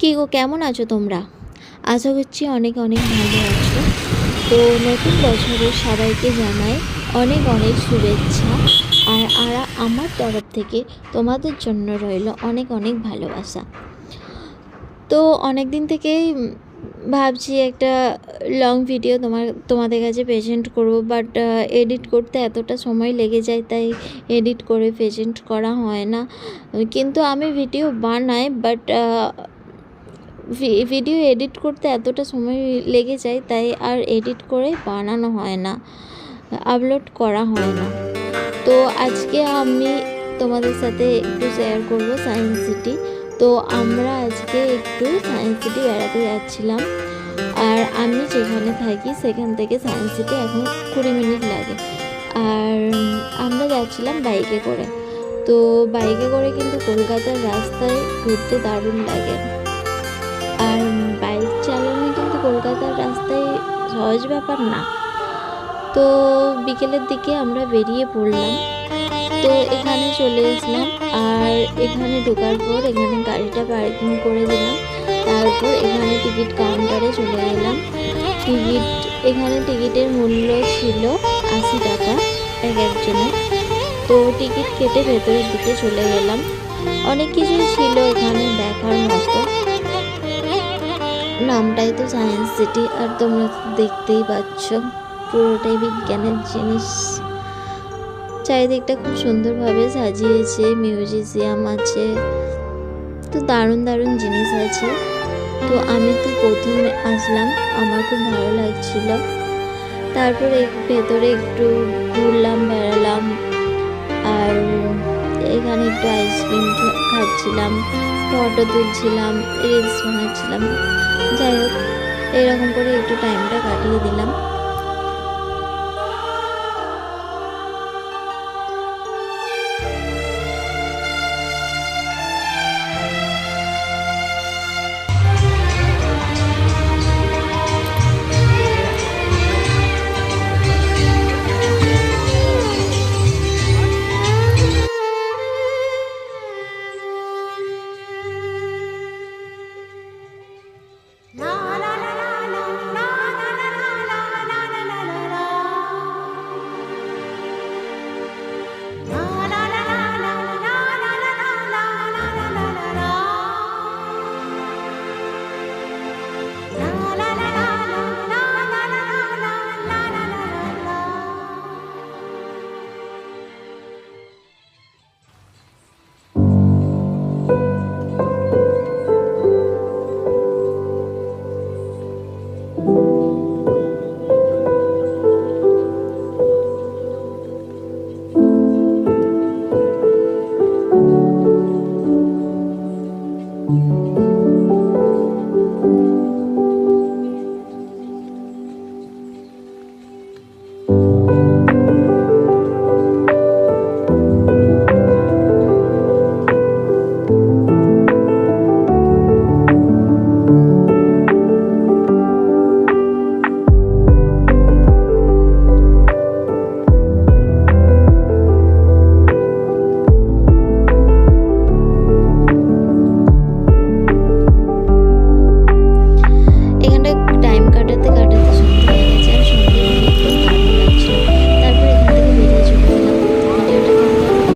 কী গো, কেমন আছো তোমরা? আশা করছি অনেক অনেক ভালো আছো। তো নতুন বছরের সবাইকে জানাই অনেক অনেক শুভেচ্ছা। আর আমার তরফ থেকে তোমাদের জন্য রইল অনেক অনেক ভালোবাসা। তো অনেক দিন থেকেই ভাবছি একটা লং ভিডিও তোমাদের কাছে প্রেজেন্ট করব, বাট এডিট করতে এতটা সময় লেগে যায়, তাই এডিট করে প্রেজেন্ট করা হয় না। কিন্তু আমি ভিডিও বানাই, বাট ভিডিও এডিট করতে এতটা সময় লেগে যায়, তাই আর এডিট করে বানানো হয় না, আপলোড করা হয় না। তো আজকে আমি তোমাদের সাথে একটু শেয়ার করব সায়েন্স সিটি। তো আমরা আজকে একটু সায়েন্স সিটি বেড়াতে যাচ্ছিলাম। আর আমি যেখানে থাকি সেখান থেকে সায়েন্স সিটি এখন 20 মিনিট লাগে। আর আমরা যাচ্ছিলাম বাইকে করে। তো বাইকে করে কিন্তু কলকাতার রাস্তায় ঘুরতে দারুণ লাগে। আর বাইক চালানো কিন্তু কলকাতার রাস্তায় সহজ ব্যাপার না। তো বিকেলের দিকে আমরা বেরিয়ে পড়লাম। তো এখানে চলে আসলাম, আর এখানে ঢোকার পর এখানে গাড়িটা পার্কিং করে দিলাম। তারপর এখানে টিকিট কাউন্টারে চলে গেলাম। এখানে টিকিটের মূল্য ছিল 80 টাকা এক একজনের। তো টিকিট কেটে ভেতরের দিকে চলে গেলাম। অনেক কিছুই ছিল এখানে দেখার মতো। নামটাই তো সায়েন্স সিটি, আর তোমরা দেখতেই পাচ্ছ পুরোটাই বিজ্ঞানের জিনিস। চারিদিকটা খুব সুন্দরভাবে সাজিয়েছে, মিউজিয়াম আছে, তো দারুণ দারুণ জিনিস আছে। তো আমি তো প্রথমে আসলাম, আমার খুব ভালো লাগছিল। তারপরে ভেতরে একটু ঘুরলাম, বেড়ালাম, আর এখানে একটু আইসক্রিম খাচ্ছিলাম, ফটো তুলছিলাম, রিলস বানাচ্ছিলাম। যাই হোক, এরকম করে একটু টাইমটা কাটিয়ে দিলাম।